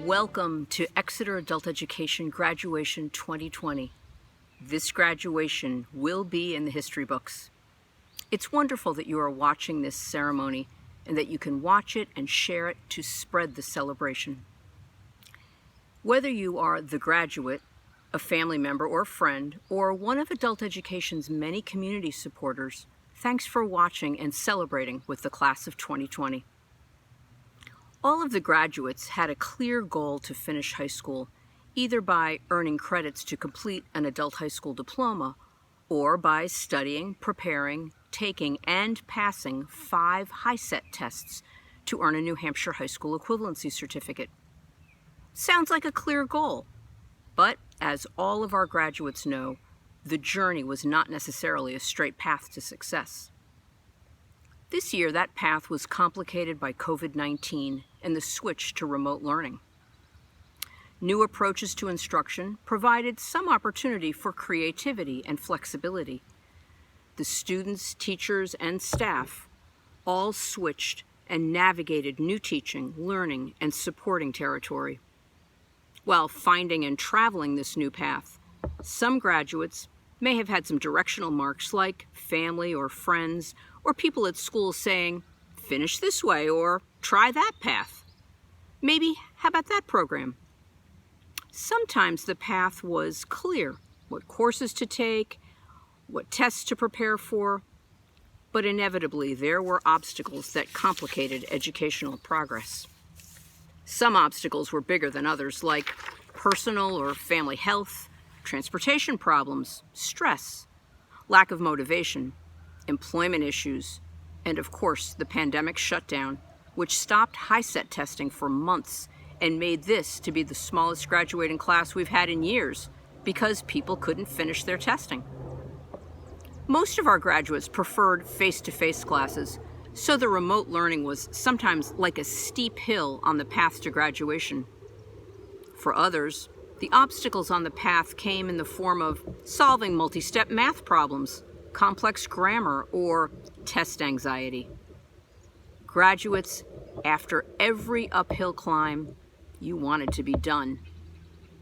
Welcome to Exeter Adult Education Graduation 2020. This graduation will be in the history books. It's wonderful that you are watching this ceremony and that you can watch it and share it to spread the celebration. Whether you are the graduate, a family member or friend, or one of adult education's many community supporters, thanks for watching and celebrating with the class of 2020. All of the graduates had a clear goal to finish high school, either by earning credits to complete an adult high school diploma, or by studying, preparing, taking, and passing 5 high-set tests to earn a New Hampshire high school equivalency certificate. Sounds like a clear goal, but as all of our graduates know, the journey was not necessarily a straight path to success. This year, that path was complicated by COVID-19 and the switch to remote learning. New approaches to instruction provided some opportunity for creativity and flexibility. The students, teachers, and staff all switched and navigated new teaching, learning, and supporting territory. While finding and traveling this new path, some graduates may have had some directional marks like family or friends or people at school saying, finish this way or try that path. Maybe, how about that program? Sometimes the path was clear, what courses to take, what tests to prepare for, but inevitably there were obstacles that complicated educational progress. Some obstacles were bigger than others, like personal or family health, transportation problems, stress, lack of motivation, employment issues, and of course the pandemic shutdown, which stopped high-set testing for months and made this to be the smallest graduating class we've had in years because people couldn't finish their testing. Most of our graduates preferred face-to-face classes, so the remote learning was sometimes like a steep hill on the path to graduation. For others, the obstacles on the path came in the form of solving multi-step math problems, complex grammar, or test anxiety. Graduates, after every uphill climb, you wanted to be done.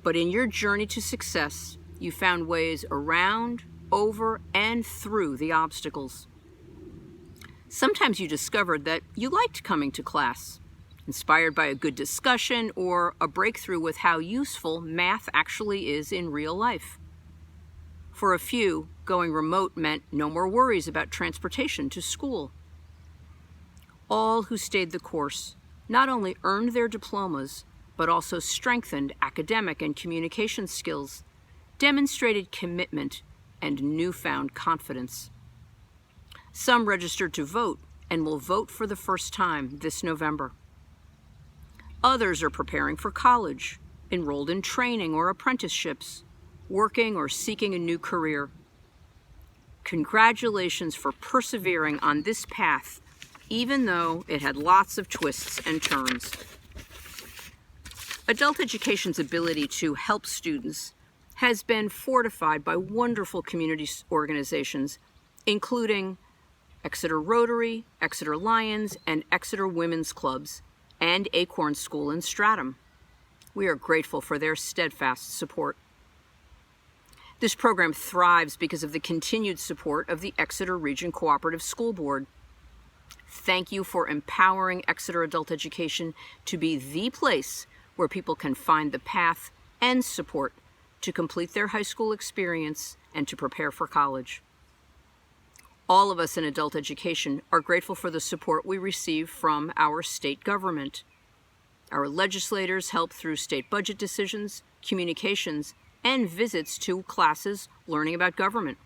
But in your journey to success, you found ways around, over, and through the obstacles. Sometimes you discovered that you liked coming to class, inspired by a good discussion or a breakthrough with how useful math actually is in real life. For a few, going remote meant no more worries about transportation to school. All who stayed the course not only earned their diplomas, but also strengthened academic and communication skills, demonstrated commitment, and newfound confidence. Some registered to vote and will vote for the first time this November. Others are preparing for college, enrolled in training or apprenticeships, working or seeking a new career. Congratulations for persevering on this path, even though it had lots of twists and turns. Adult education's ability to help students has been fortified by wonderful community organizations, including Exeter Rotary, Exeter Lions, and Exeter Women's Clubs, and Acorn School in Stratham. We are grateful for their steadfast support. This program thrives because of the continued support of the Exeter Region Cooperative School Board. Thank you for empowering Exeter Adult Education to be the place where people can find the path and support to complete their high school experience and to prepare for college. All of us in adult education are grateful for the support we receive from our state government. Our legislators help through state budget decisions, communications, and visits to classes learning about government.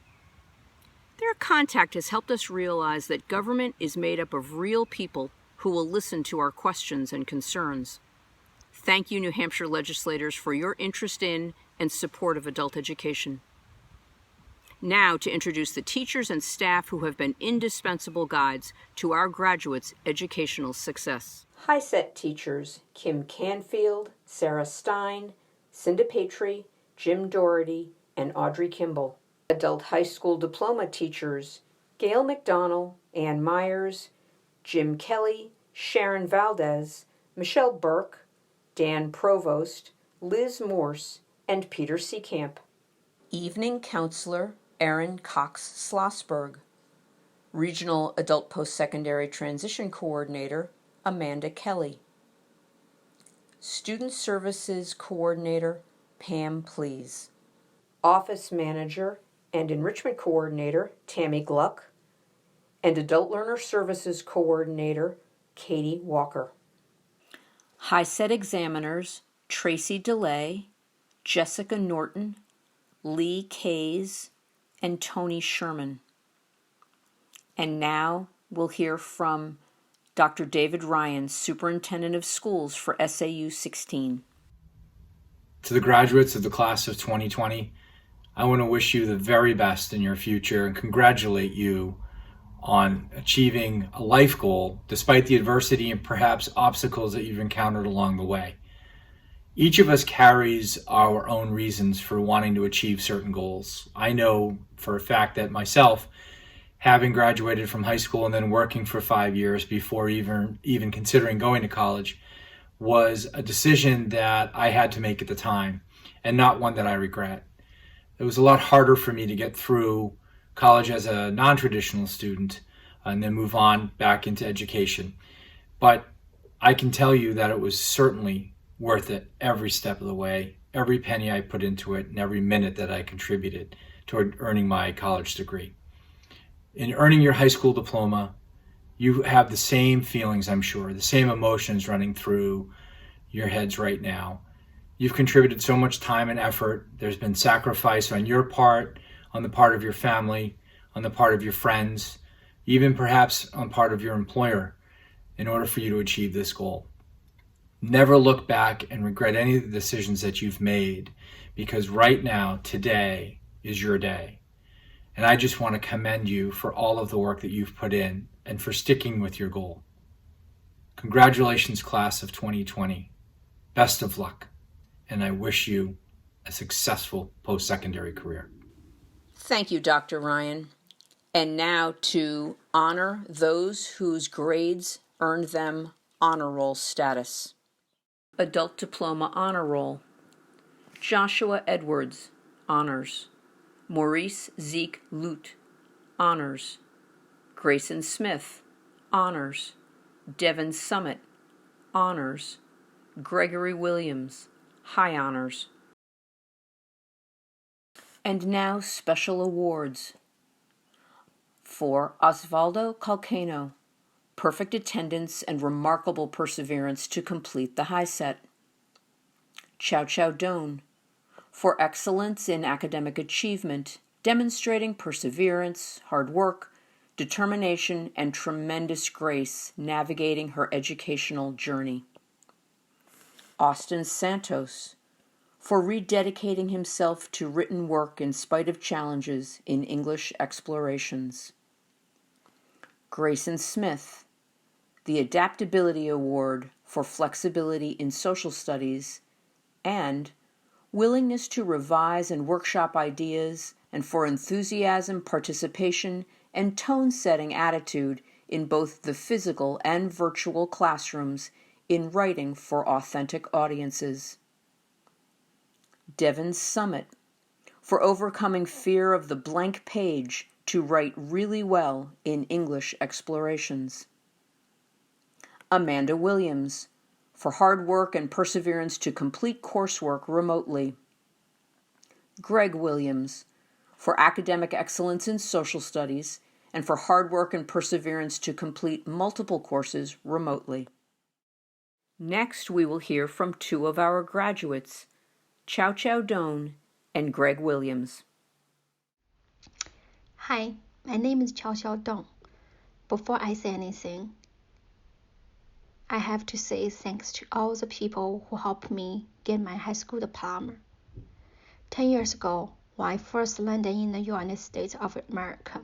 Their contact has helped us realize that government is made up of real people who will listen to our questions and concerns. Thank you, New Hampshire legislators, for your interest in and support of adult education. Now to introduce the teachers and staff who have been indispensable guides to our graduates' educational success. High-set teachers: Kim Canfield, Sarah Stein, Cinda Patry, Jim Doherty, and Audrey Kimball. Adult high school diploma teachers: Gail McDonnell, Ann Myers, Jim Kelly, Sharon Valdez, Michelle Burke, Dan Provost, Liz Morse, and Peter Seecamp. Evening Counselor Erin Cox Schlossberg. Regional Adult Post-Secondary Transition Coordinator Amanda Kelly. Student Services Coordinator Pam Please. Office Manager and Enrichment Coordinator Tammy Gluck. And Adult Learner Services Coordinator Katie Walker. HiSET Examiners Tracy DeLay, Jessica Norton, Lee Kays, and Tony Sherman. And now we'll hear from Dr. David Ryan, Superintendent of Schools for SAU 16. To the graduates of the class of 2020, I want to wish you the very best in your future and congratulate you on achieving a life goal despite the adversity and perhaps obstacles that you've encountered along the way. Each of us carries our own reasons for wanting to achieve certain goals. I know for a fact that myself, having graduated from high school and then working for 5 years before even considering going to college, was a decision that I had to make at the time and not one that I regret. It was a lot harder for me to get through college as a non-traditional student and then move on back into education. But I can tell you that it was certainly worth it every step of the way, every penny I put into it, and every minute that I contributed toward earning my college degree. In earning your high school diploma, you have the same feelings, I'm sure, the same emotions running through your heads right now. You've contributed so much time and effort. There's been sacrifice on your part, on the part of your family, on the part of your friends, even perhaps on part of your employer in order for you to achieve this goal. Never look back and regret any of the decisions that you've made, because right now, today, is your day. And I just want to commend you for all of the work that you've put in and for sticking with your goal. Congratulations, class of 2020. Best of luck. And I wish you a successful post-secondary career. Thank you, Dr. Ryan. And now to honor those whose grades earned them honor roll status. Adult Diploma Honor Roll. Joshua Edwards, honors. Maurice Zeke Lute, honors. Grayson Smith, honors. Devin Summit, honors. Gregory Williams, high honors. And now special awards. For OSVALDO CALCANO, perfect attendance and remarkable perseverance to complete the HiSET. Chow Chow Doan, for excellence in academic achievement, demonstrating perseverance, hard work, determination, and tremendous grace navigating her educational journey. Austin Santos, for rededicating himself to written work in spite of challenges in English explorations. Grayson Smith, the Adaptability Award for flexibility in social studies and willingness to revise and workshop ideas, and for enthusiasm, participation, and tone-setting attitude in both the physical and virtual classrooms in writing for authentic audiences. Devin Summit, for overcoming fear of the blank page to write really well in English explorations. Amanda Williams, for hard work and perseverance to complete coursework remotely. Greg Williams, for academic excellence in social studies and for hard work and perseverance to complete multiple courses remotely. Next, we will hear from two of our graduates, Chow Chow Doan and Greg Williams. Hi, my name is Chow Chow Doan. Before I say anything, I have to say thanks to all the people who helped me get my high school diploma. 10 years ago, when I first landed in the United States of America,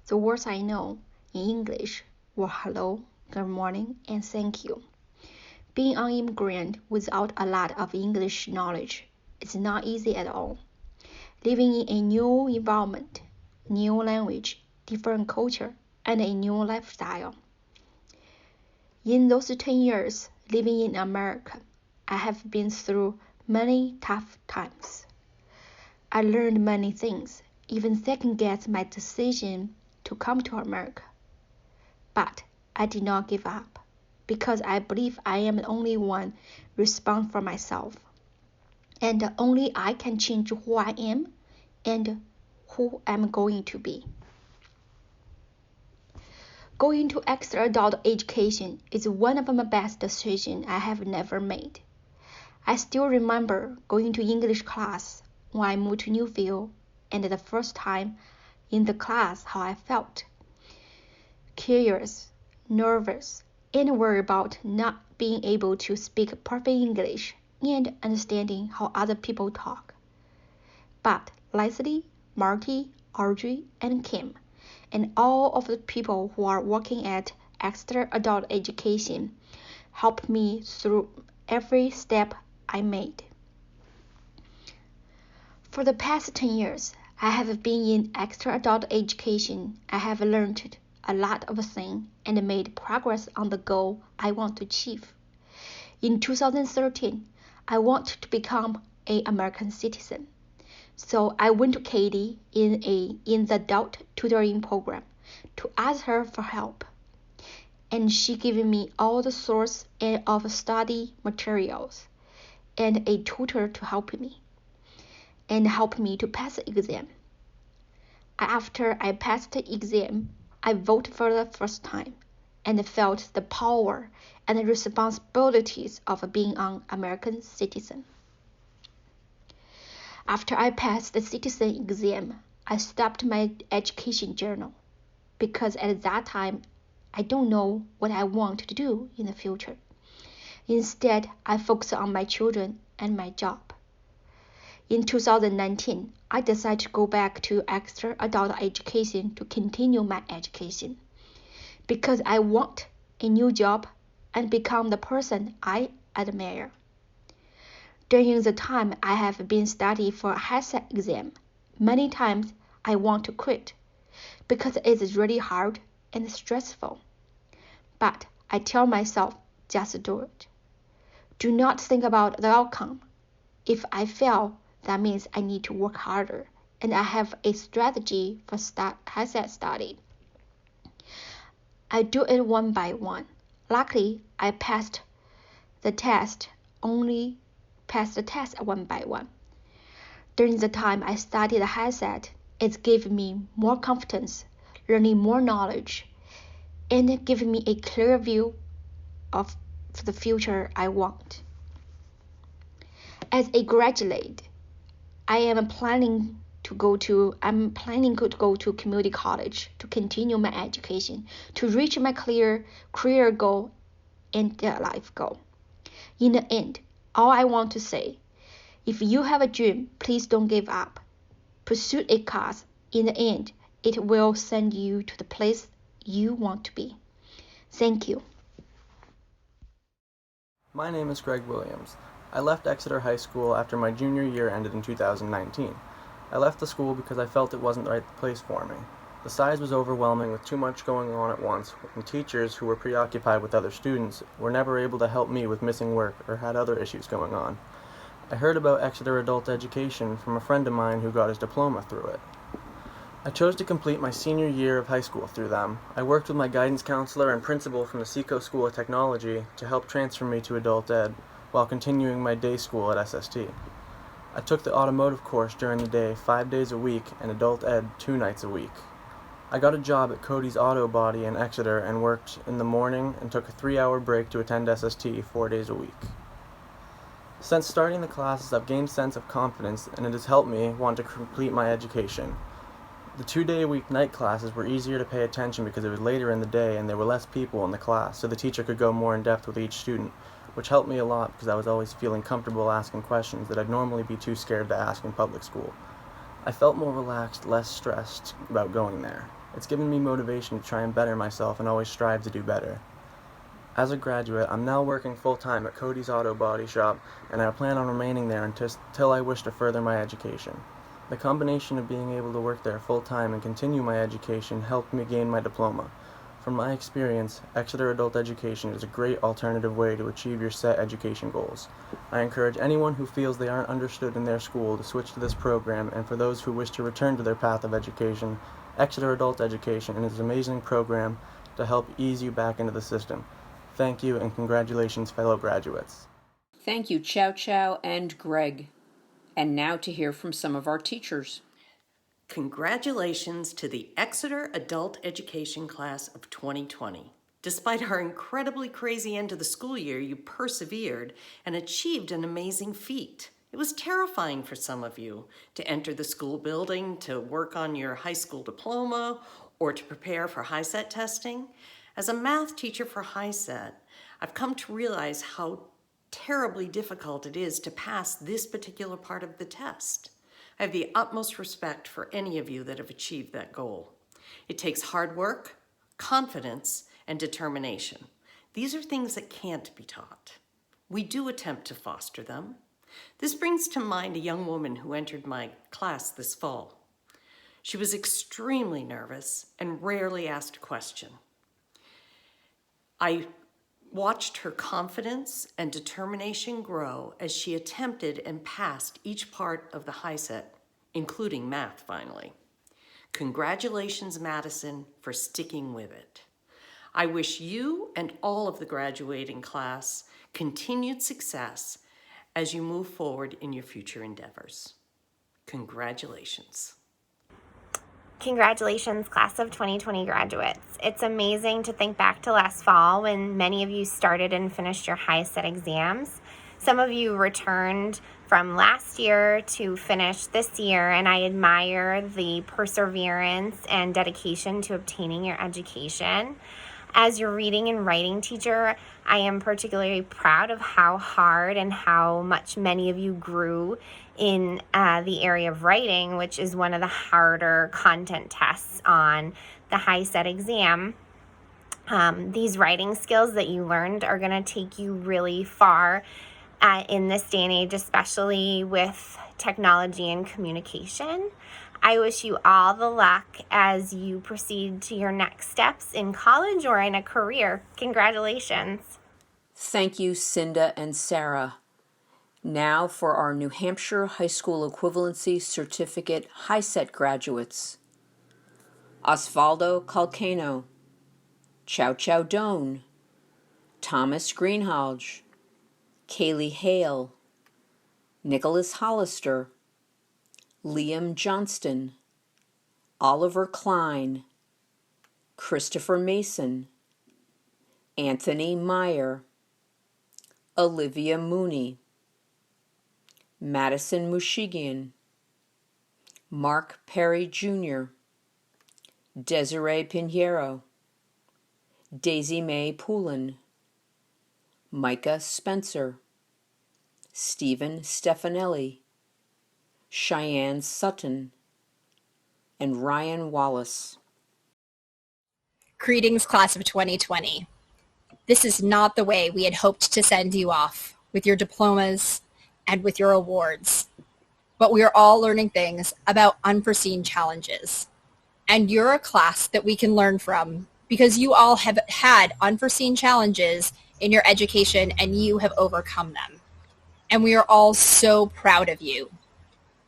the words I know in English were hello, good morning, and thank you. Being an immigrant without a lot of English knowledge is not easy at all. Living in a new environment, new language, different culture, and a new lifestyle. In those 10 years living in America, I have been through many tough times. I learned many things, even second-guessed my decision to come to America. But I did not give up, because I believe I am the only one responsible for myself. And only I can change who I am and who I'm going to be. Going to extra adult education is one of my best decisions I have never made. I still remember going to English class when I moved to Newfield, and the first time in the class how I felt. Curious, nervous, and worried about not being able to speak perfect English and understanding how other people talk. But Leslie, Marty, Audrey, and Kim, and all of the people who are working at extra adult education helped me through every step I made. For the past 10 years, I have been in extra adult education. I have learned a lot of things and made progress on the goal I want to achieve. In 2013, I wanted to become an American citizen. So I went to Katie in the adult tutoring program to ask her for help. And she gave me all the source of study materials and a tutor to help me and help me to pass the exam. After I passed the exam, I voted for the first time and felt the power and the responsibilities of being an American citizen. After I passed the citizen exam, I stopped my education journal because at that time, I don't know what I want to do in the future. Instead, I focused on my children and my job. In 2019, I decided to go back to extra adult education to continue my education because I want a new job and become the person I admire. During the time I have been studying for a HSAT exam, many times I want to quit because it is really hard and stressful. But I tell myself, just do it. Do not think about the outcome. If I fail, that means I need to work harder, and I have a strategy for HSAT study. I do it one by one. Luckily, I passed the test one by one. During the time I studied HSAT, it gave me more confidence, learning more knowledge, and giving me a clear view of the future I want. As a graduate, I'm planning to go to community college to continue my education, to reach my career goal and life goal. In the end, all I want to say, if you have a dream, please don't give up. Pursue a cause. In the end, it will send you to the place you want to be. Thank you. My name is Greg Williams. I left Exeter High School after my junior year ended in 2019. I left the school because I felt it wasn't the right place for me. The size was overwhelming with too much going on at once, and teachers who were preoccupied with other students were never able to help me with missing work or had other issues going on. I heard about Exeter Adult Education from a friend of mine who got his diploma through it. I chose to complete my senior year of high school through them. I worked with my guidance counselor and principal from the Seco School of Technology to help transfer me to adult ed while continuing my day school at SST. I took the automotive course during the day 5 days a week and adult ed 2 nights a week. I got a job at Cody's Auto Body in Exeter and worked in the morning and took a 3-hour break to attend SST 4 days a week. Since starting the classes, I've gained a sense of confidence and it has helped me want to complete my education. The 2-day-a-week night classes were easier to pay attention because it was later in the day and there were less people in the class, so the teacher could go more in depth with each student, which helped me a lot because I was always feeling comfortable asking questions that I'd normally be too scared to ask in public school. I felt more relaxed, less stressed about going there. It's given me motivation to try and better myself and always strive to do better. As a graduate, I'm now working full-time at Cody's Auto Body Shop, and I plan on remaining there until I wish to further my education. The combination of being able to work there full-time and continue my education helped me gain my diploma. From my experience, Exeter Adult Education is a great alternative way to achieve your set education goals. I encourage anyone who feels they aren't understood in their school to switch to this program, and for those who wish to return to their path of education, Exeter Adult Education is an amazing program to help ease you back into the system. Thank you and congratulations, fellow graduates. Thank you, Chow Chow and Greg. And now to hear from some of our teachers. Congratulations to the Exeter Adult Education Class of 2020. Despite our incredibly crazy end to the school year, you persevered and achieved an amazing feat. It was terrifying for some of you to enter the school building, to work on your high school diploma, or to prepare for HiSET testing. As a math teacher for HiSET, I've come to realize how terribly difficult it is to pass this particular part of the test. I have the utmost respect for any of you that have achieved that goal. It takes hard work, confidence, and determination. These are things that can't be taught. We do attempt to foster them. This brings to mind a young woman who entered my class this fall. She was extremely nervous and rarely asked a question. I watched her confidence and determination grow as she attempted and passed each part of the HiSET, including math finally. Congratulations, Madison, for sticking with it. I wish you and all of the graduating class continued success as you move forward in your future endeavors. Congratulations. Congratulations, class of 2020 graduates. It's amazing to think back to last fall when many of you started and finished your HiSET exams. Some of you returned from last year to finish this year, and I admire the perseverance and dedication to obtaining your education. As your reading and writing teacher, I am particularly proud of how hard and how much many of you grew in the area of writing, which is one of the harder content tests on the HiSET exam. These writing skills that you learned are going to take you really far in this day and age, especially with technology and communication. I wish you all the luck as you proceed to your next steps in college or in a career. Congratulations. Thank you, Cinda and Sarah. Now for our New Hampshire High School Equivalency Certificate HiSET graduates. OSVALDO CALCANO, Chow Chow Doan, Thomas Greenhalgh, Kaylee Hale, Nicholas Hollister, Liam Johnston, Oliver Klein, Christopher Mason, Anthony Meyer, Olivia Mooney, Madison Mushigian, Mark Perry Jr., Desiree Pinheiro, Daisy Mae Poulin, Micah Spencer, Stephen Stefanelli, Cheyenne Sutton, and Ryan Wallace. Greetings, class of 2020. This is not the way we had hoped to send you off with your diplomas and with your awards. But we are all learning things about unforeseen challenges. And you're a class that we can learn from because you all have had unforeseen challenges in your education and you have overcome them. And we are all so proud of you.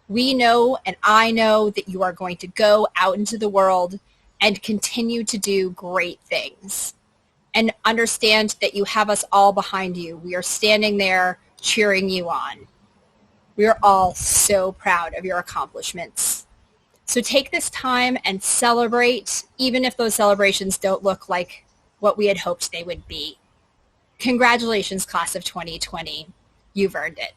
We know, and I know, that you are going to go out into the world and continue to do great things. And understand that you have us all behind you. We are standing there cheering you on. We are all so proud of your accomplishments. So take this time and celebrate, even if those celebrations don't look like what we had hoped they would be. Congratulations, class of 2020. You've earned it.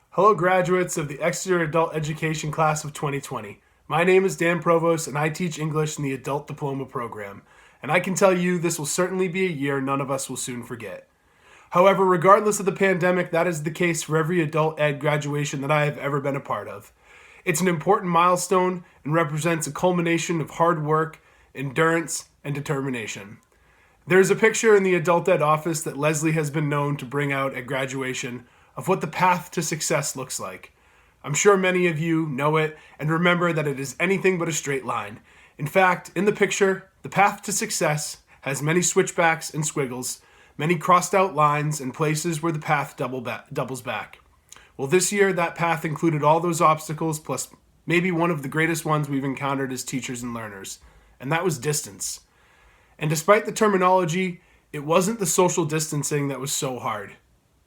Hello, graduates of the Exeter Adult Education Class of 2020. My name is Dan Provost, and I teach English in the Adult Diploma Program. And I can tell you this will certainly be a year none of us will soon forget. However, regardless of the pandemic, that is the case for every adult ed graduation that I have ever been a part of. It's an important milestone and represents a culmination of hard work, endurance, and determination. There's a picture in the adult ed office that Leslie has been known to bring out at graduation of what the path to success looks like. I'm sure many of you know it and remember that it is anything but a straight line. In fact, in the picture, the path to success has many switchbacks and squiggles, many crossed out lines, and places where the path doubles back. Well, this year, that path included all those obstacles, plus maybe one of the greatest ones we've encountered as teachers and learners, and that was distance. And despite the terminology, it wasn't the social distancing that was so hard.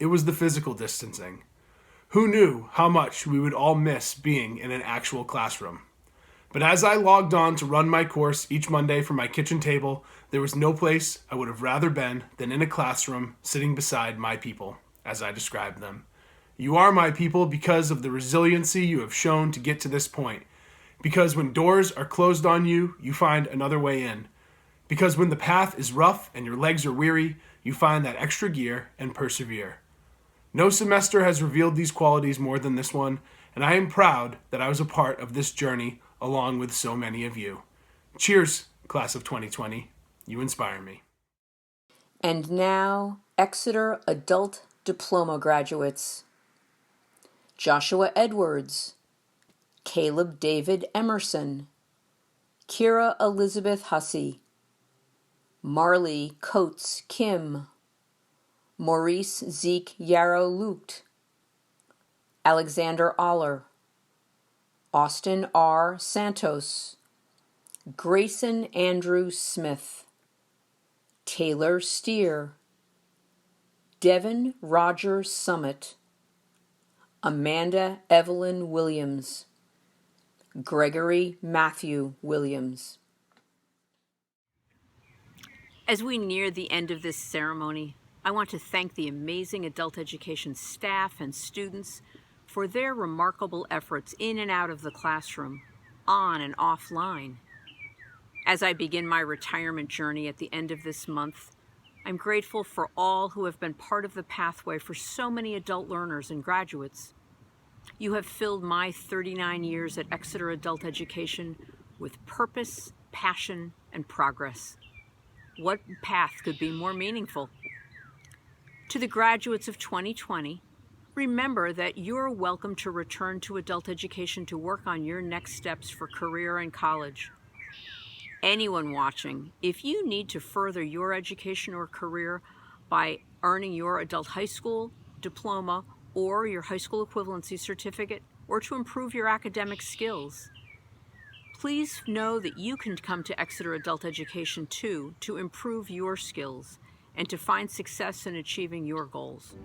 It was the physical distancing. Who knew how much we would all miss being in an actual classroom? But as I logged on to run my course each Monday from my kitchen table, there was no place I would have rather been than in a classroom sitting beside my people, as I described them. You are my people because of the resiliency you have shown to get to this point. Because when doors are closed on you, you find another way in. Because when the path is rough and your legs are weary, you find that extra gear and persevere. No semester has revealed these qualities more than this one, and I am proud that I was a part of this journey along with so many of you. Cheers, class of 2020. You inspire me. And now, Exeter Adult Diploma graduates. Joshua Edwards, Caleb David Emerson, Kira Elizabeth Hussey, Marley Coates Kim, Maurice Zeke Yarrow Lucht, Alexander Aller, Austin R. Santos, Grayson Andrew Smith, Taylor Steer, Devin Roger Summit, Amanda Evelyn Williams, Gregory Matthew Williams. As we near the end of this ceremony, I want to thank the amazing adult education staff and students for their remarkable efforts in and out of the classroom, on and offline. As I begin my retirement journey at the end of this month, I'm grateful for all who have been part of the pathway for so many adult learners and graduates. You have filled my 39 years at Exeter Adult Education with purpose, passion, and progress. What path could be more meaningful? To the graduates of 2020, remember that you're welcome to return to adult education to work on your next steps for career and college. Anyone watching, if you need to further your education or career by earning your adult high school diploma or your high school equivalency certificate, or to improve your academic skills, please know that you can come to Exeter Adult Education too to improve your skills and to find success in achieving your goals.